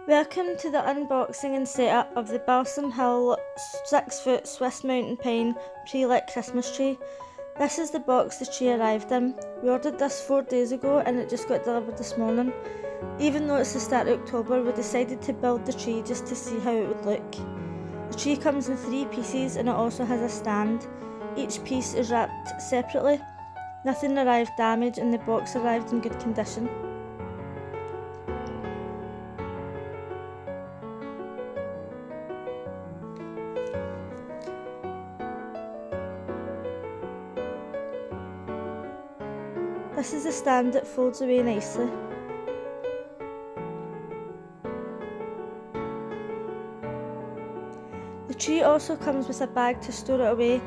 Welcome to the unboxing and setup of the Balsam Hill 6-foot Swiss mountain pine pre-lit Christmas tree. This is the box the tree arrived in. We ordered this 4 days ago and it just got delivered this morning. Even though it's the start of October, we decided to build the tree just to see how it would look. The tree comes in 3 pieces and it also has a stand. Each piece is wrapped separately. Nothing arrived damaged and the box arrived in good condition. This is the stand that folds away nicely. The tree also comes with a bag to store it away.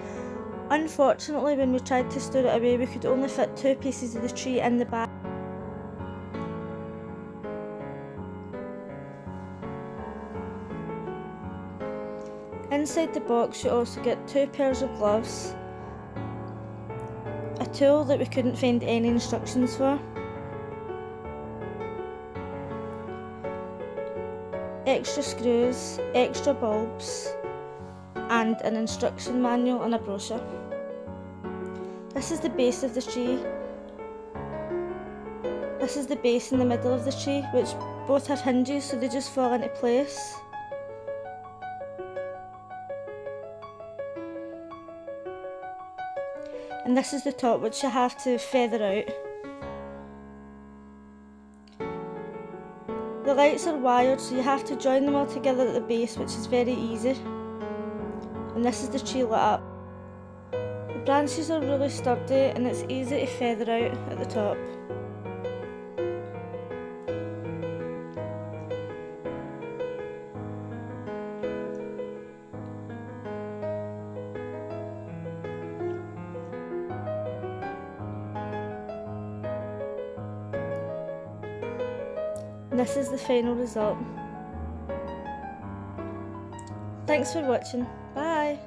Unfortunately, when we tried to store it away, we could only fit 2 pieces of the tree in the bag. Inside the box you also get 2 pairs of gloves, a tool that we couldn't find any instructions for, extra screws, extra bulbs, and an instruction manual and a brochure. This is the base of the tree. This is the base in the middle of the tree, which both have hinges so they just fall into place. And this is the top, which you have to feather out. The lights are wired, so you have to join them all together at the base, which is very easy. And this is the tree lit up. The branches are really sturdy and it's easy to feather out at the top. And this is the final result. Thanks for watching. Bye!